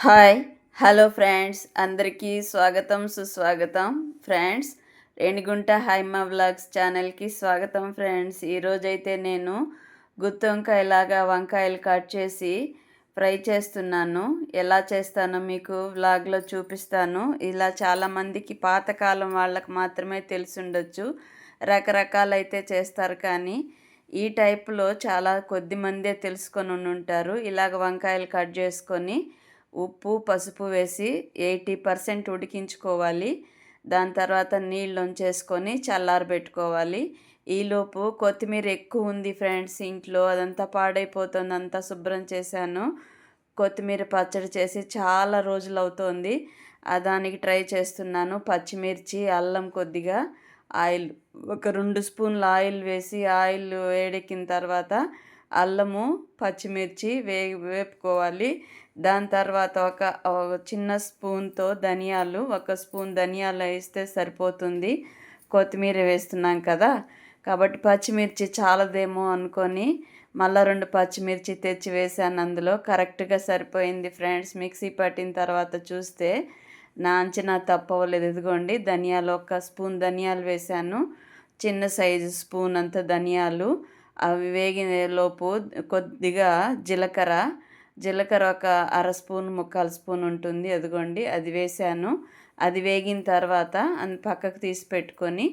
Hi hello friends, అందరికీ స్వాగతం సుస్వాగతం. ఫ్రెండ్స్, రేణిగుంట హైమా వ్లాగ్స్ ఛానల్కి స్వాగతం. ఫ్రెండ్స్, ఈరోజైతే నేను గుత్తి వంకాయలాగా వంకాయలు కట్ చేసి ఫ్రై చేస్తున్నాను. ఎలా చేస్తానో మీకు వ్లాగ్లో చూపిస్తాను. ఇలా చాలామందికి పాతకాలం వాళ్ళకి మాత్రమే తెలిసి ఉండొచ్చు, రకరకాలైతే చేస్తారు, కానీ ఈ టైప్లో చాలా కొద్ది మందే తెలుసుకొని ఉంటారు. ఇలాగ వంకాయలు కట్ చేసుకొని ఉప్పు పసుపు వేసి 80% ఉడికించుకోవాలి. దాని తర్వాత నీళ్ళు వంచేసుకొని చల్లారబెట్టుకోవాలి. ఈలోపు కొత్తిమీర ఎక్కువ ఉంది ఫ్రెండ్స్ ఇంట్లో, అదంతా పాడైపోతుంది. అంతా శుభ్రం చేశాను. కొత్తిమీర పచ్చడి చేసి చాలా రోజులు అవుతోంది. దానికి ట్రై చేస్తున్నాను. పచ్చిమిర్చి, అల్లం, కొద్దిగా ఆయిల్, ఒక 2 స్పూన్ల ఆయిల్ వేసి, ఆయిల్ వేడెక్కిన తర్వాత అల్లము పచ్చిమిర్చి వేపుకోవాలి. దాని తర్వాత ఒక చిన్న స్పూన్తో ధనియాలు, 1 స్పూన్ ధనియాలు వేస్తే సరిపోతుంది. కొత్తిమీర వేస్తున్నాం కదా, కాబట్టి పచ్చిమిర్చి చాలదేమో అనుకొని మళ్ళీ 2 పచ్చిమిర్చి తెచ్చి వేసాను. అందులో కరెక్ట్గా సరిపోయింది ఫ్రెండ్స్. మిక్సీ పట్టిన తర్వాత చూస్తే నా అంచనా తప్పవలేదు. ఇదిగోండి, ధనియాలు 1 స్పూన్ ధనియాలు వేశాను. చిన్న సైజు స్పూన్ అంత ధనియాలు. అవి వేగిన లోపు కొద్దిగా జీలకర్ర ఒక 1/2 స్పూన్ 3/4 స్పూన్ ఉంటుంది, అదిగోండి, అది వేసాను. అది వేగిన తర్వాత పక్కకు తీసి పెట్టుకొని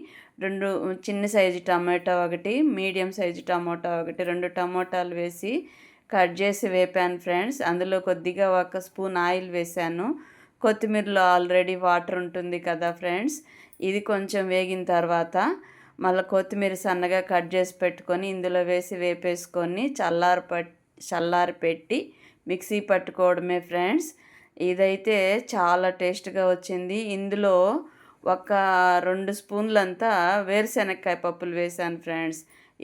2 చిన్న సైజు టమాటా ఒకటి, మీడియం సైజు టమాటా ఒకటి, 2 టమాటాలు వేసి కట్ చేసి వేపాను ఫ్రెండ్స్. అందులో కొద్దిగా 1 స్పూన్ ఆయిల్ వేసాను. కొత్తిమీరలో ఆల్రెడీ వాటర్ ఉంటుంది కదా ఫ్రెండ్స్. ఇది కొంచెం వేగిన తర్వాత మళ్ళీ కొత్తిమీర సన్నగా కట్ చేసి పెట్టుకొని ఇందులో వేసి వేపేసుకొని చల్లారి పెట్టి మిక్సీ పట్టుకోవడమే ఫ్రెండ్స్. ఇదైతే చాలా టేస్ట్గా వచ్చింది. ఇందులో ఒక 2 స్పూన్లంతా వేరుశనగకాయ పప్పులు వేసాను ఫ్రెండ్స్.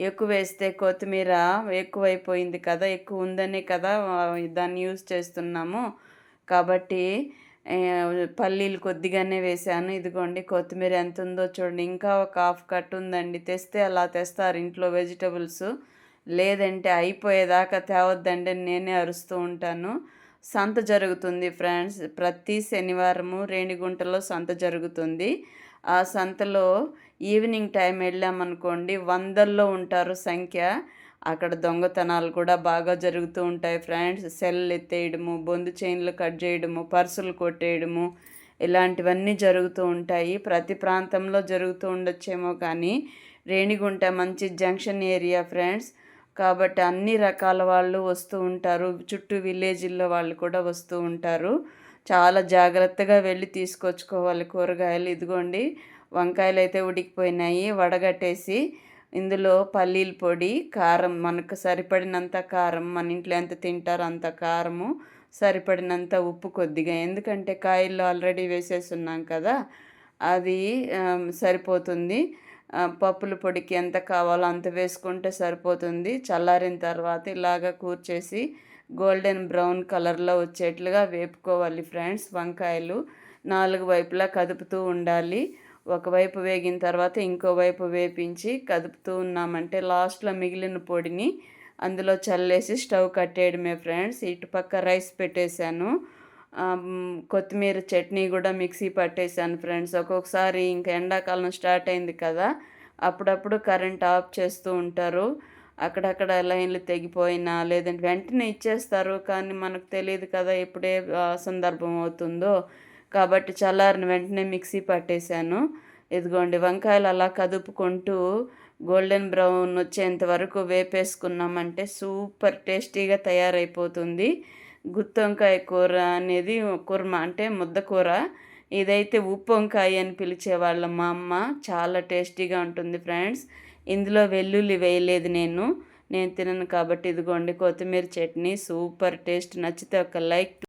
ఎక్కువ వేస్తే కొత్తిమీర ఎక్కువైపోయింది కదా, ఎక్కువ ఉందనే కదా దాన్ని యూజ్ చేస్తున్నాము. కాబట్టి పల్లీలు కొద్దిగానే వేసాను. ఇదిగోండి, కొత్తిమీర ఎంత ఉందో చూడండి. ఇంకా ఒక 1/2 కట్ట ఉందండి. తెస్తే అలా తెస్తారు ఇంట్లో వెజిటబుల్స్, లేదంటే అయిపోయేదాకా తేవద్దండి నేనే అరుస్తూ ఉంటాను. సంత జరుగుతుంది ఫ్రెండ్స్, ప్రతి శనివారము రేణిగుంటలో సంత జరుగుతుంది. ఆ సంతలో ఈవినింగ్ టైం వెళ్ళామనుకోండి, వందల్లో ఉంటారు సంఖ్య. అక్కడ దొంగతనాలు కూడా బాగా జరుగుతూ ఉంటాయి ఫ్రెండ్స్. సెల్ ఎత్తేయడము, బొందు చైన్లు కట్ చేయడము, పర్సులు కొట్టేయడము, ఇలాంటివన్నీ జరుగుతూ ఉంటాయి. ప్రతి ప్రాంతంలో జరుగుతూ ఉండొచ్చేమో, కానీ రేణిగుంట మంచి జంక్షన్ ఏరియా ఫ్రెండ్స్. కాబట్టి అన్ని రకాల వాళ్ళు వస్తూ ఉంటారు. చుట్టూ విలేజ్ల్లో వాళ్ళు కూడా వస్తూ ఉంటారు. చాలా జాగ్రత్తగా వెళ్ళి తీసుకొచ్చుకోవాలి కూరగాయలు. ఇదిగోండి, వంకాయలు అయితే ఉడికిపోయినాయి. వడగట్టేసి ఇందులో పల్లీల పొడి, కారం, మనకు సరిపడినంత కారం, మన ఇంట్లో ఎంత తింటారో అంత కారము, సరిపడినంత ఉప్పు కొద్దిగా, ఎందుకంటే కాయల్లో ఆల్రెడీ వేసేసి ఉన్నాం కదా, అది సరిపోతుంది. పప్పుల పొడికి ఎంత కావాలో అంత వేసుకుంటే సరిపోతుంది. చల్లారిన తర్వాత ఇలాగ కూర్చేసి గోల్డెన్ బ్రౌన్ కలర్లో వచ్చేట్లుగా వేపుకోవాలి ఫ్రెండ్స్. వంకాయలు 4 వైపులా కదుపుతూ ఉండాలి. ఒకవైపు వేగిన తర్వాత ఇంకోవైపు వేపించి కదుపుతూ ఉన్నామంటే లాస్ట్లో మిగిలిన పొడిని అందులో చల్లేసి స్టవ్ కట్టేయడమే ఫ్రెండ్స్. ఇటుపక్క రైస్ పెట్టేశాను. కొత్తిమీర చట్నీ కూడా మిక్సీ పట్టేశాను ఫ్రెండ్స్. ఒక్కొక్కసారి ఇంకా ఎండాకాలం స్టార్ట్ అయింది కదా, అప్పుడప్పుడు కరెంట్ ఆఫ్ చేస్తూ ఉంటారు. అక్కడక్కడ లైన్లు తెగిపోయినా లేదంటే వెంటనే ఇచ్చేస్తారు, కానీ మనకు తెలియదు కదా ఎప్పుడే సందర్భం అవుతుందో. కాబట్టి చల్లారిన వెంటనే మిక్సీ పట్టేశాను. ఇదిగోండి, వంకాయలు అలా కదుపుకుంటూ గోల్డెన్ బ్రౌన్ వచ్చేంత వరకు వేపేసుకున్నామంటే సూపర్ టేస్టీగా తయారైపోతుంది. గుత్తి వంకాయ కూర అనేది కుర్మ అంటే ముద్ద కూర. ఇదైతే ఉప్పు వంకాయ అని పిలిచేవాళ్ళం మా అమ్మ. చాలా టేస్టీగా ఉంటుంది ఫ్రెండ్స్. ఇందులో వెల్లుల్లి వేయలేదు నేను తినను కాబట్టి. ఇదిగోండి, కొత్తిమీర చట్నీ సూపర్ టేస్ట్. నచ్చితే ఒక లైక్